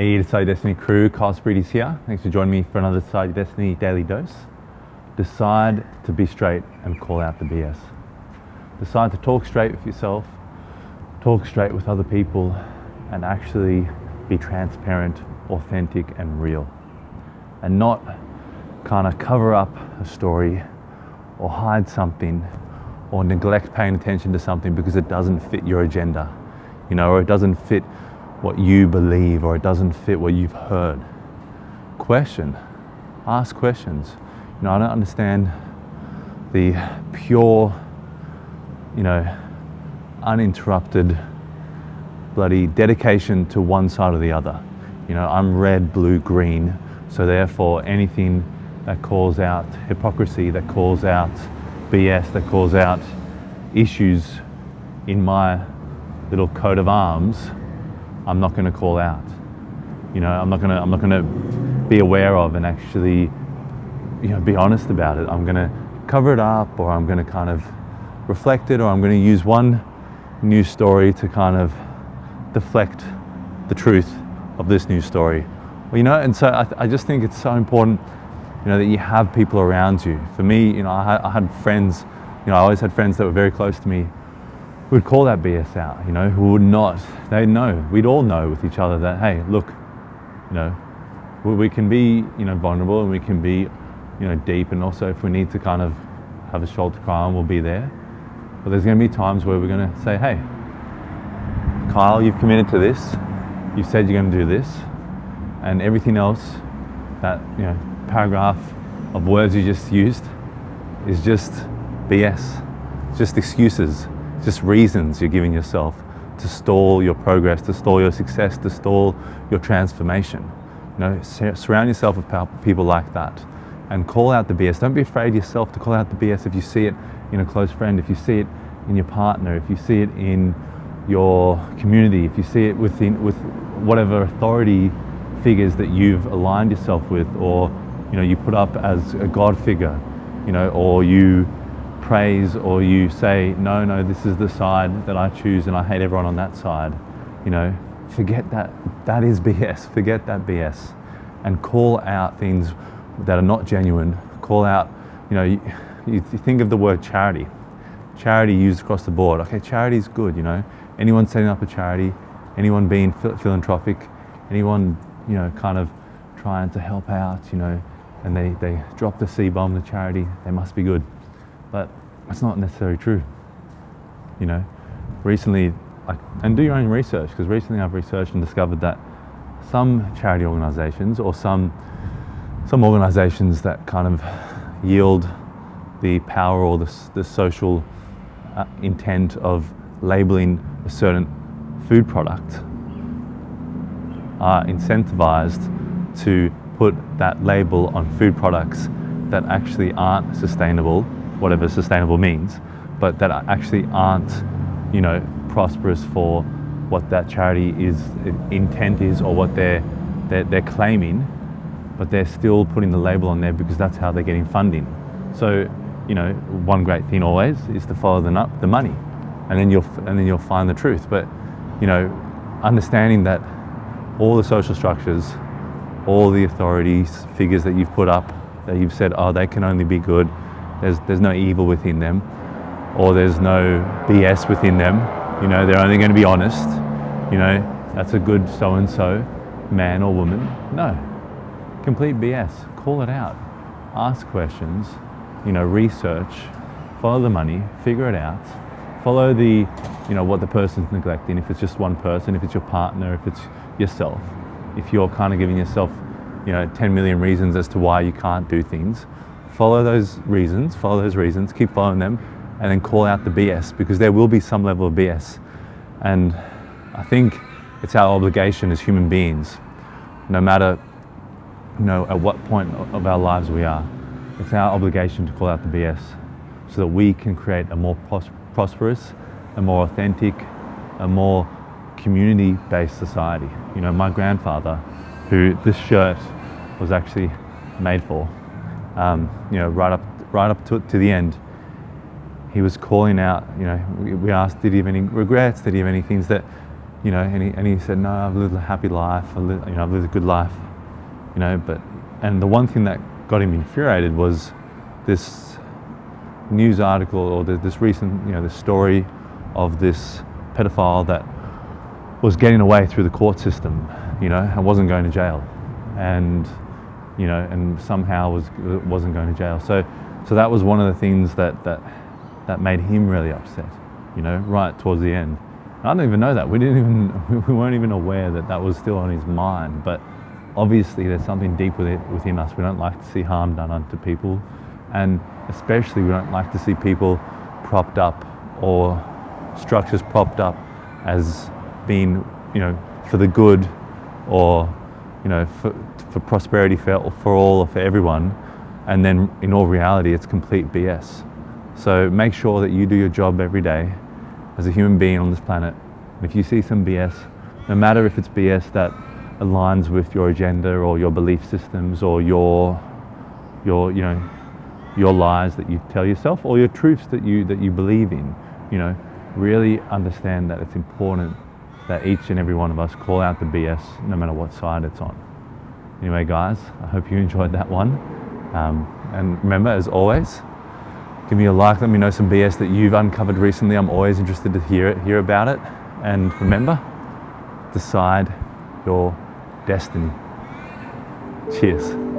Hey, Decide Your Destiny crew, Kyle Spreedy's here. Thanks for joining me for another Decide Your Destiny Daily Dose. Decide to be straight and call out the BS. Decide to talk straight with yourself, talk straight with other people, and actually be transparent, authentic, and real. And not kind of cover up a story or hide something or neglect paying attention to something because it doesn't fit your agenda, or it doesn't fit what you believe, or it doesn't fit what you've heard. Question, ask questions. I don't understand the pure, uninterrupted bloody dedication to one side or the other. I'm red, blue, green, so therefore anything that calls out hypocrisy, that calls out BS, that calls out issues in my little coat of arms, I'm not going to call out. I'm not going to be aware of and actually, be honest about it. I'm going to cover it up, or I'm going to kind of reflect it, or I'm going to use one news story to kind of deflect the truth of this news story. And so I just think it's so important, that you have people around you. For me, I had friends, I always had friends that were very close to me who would call that BS out, who would not. They know, we'd all know with each other that, hey, look, we can be, vulnerable, and we can be, deep, and also if we need to kind of have a shoulder to cry on, we'll be there. But there's going to be times where we're going to say, hey, Kyle, you've committed to this, you've said you're going to do this, and everything else, that, paragraph of words you just used is just BS. It's just excuses. Just reasons you're giving yourself to stall your progress, to stall your success, to stall your transformation. Surround yourself with people like that and call out the BS. Don't be afraid yourself to call out the BS if you see it in a close friend, if you see it in your partner, if you see it in your community, if you see it with whatever authority figures that you've aligned yourself with, or you put up as a God figure, or you praise, or you say, no, this is the side that I choose and I hate everyone on that side. Forget that. That is BS. Forget that BS. And call out things that are not genuine. Call out, you think of the word charity. Charity used across the board. Okay, charity is good, Anyone setting up a charity, anyone being philanthropic, anyone, kind of trying to help out, and they drop the C-bomb, the charity, they must be good. But that's not necessarily true. Recently, and do your own research, because recently I've researched and discovered that some charity organizations, or some organizations that kind of yield the power or the social intent of labeling a certain food product, are incentivized to put that label on food products that actually aren't sustainable, whatever sustainable means, but that actually aren't, prosperous for what that charity intent is, or what they're claiming, but they're still putting the label on there because that's how they're getting funding. So, one great thing always is to follow the money, and then you'll find the truth. But, understanding that all the social structures, all the authorities, figures that you've put up, that you've said, oh, they can only be good, there's no evil within them, or there's no BS within them, they're only going to be honest, that's a good so-and-so, man or woman. No, complete BS. Call it out. Ask questions, research, follow the money, figure it out, follow the, what the person's neglecting, if it's just one person, if it's your partner, if it's yourself, if you're kind of giving yourself 10 million reasons as to why you can't do things, follow those reasons, keep following them, and then call out the BS, because there will be some level of BS. And I think it's our obligation as human beings, no matter at what point of our lives we are, it's our obligation to call out the BS so that we can create a more prosperous, a more authentic, a more community-based society. My grandfather, who this shirt was actually made for, right up to the end, he was calling out, we asked, did he have any regrets? Did he have any things that you know, and he said, no, I've lived a happy life, I've lived a good life, you know, and the one thing that got him infuriated was this news article, or this recent, you know, the story of this pedophile that was getting away through the court system, you know, and wasn't going to jail, and, you know, and somehow wasn't going to jail. So that was one of the things that made him really upset, you know, right towards the end. I don't even know that. We weren't even aware that was still on his mind. But obviously there's something deep within us. We don't like to see harm done unto people. And especially we don't like to see people propped up, or structures propped up as being, you know, for the good, or, you know, for prosperity for all or for everyone. And then in all reality, it's complete BS. So make sure that you do your job every day as a human being on this planet. And if you see some BS, no matter if it's BS that aligns with your agenda or your belief systems, or your lies that you tell yourself, or your truths that you believe in, you know, really understand that it's important that each and every one of us call out the BS, no matter what side it's on. Anyway, guys, I hope you enjoyed that one. And remember, as always, give me a like, let me know some BS that you've uncovered recently. I'm always interested to hear about it. And remember, decide your destiny. Cheers.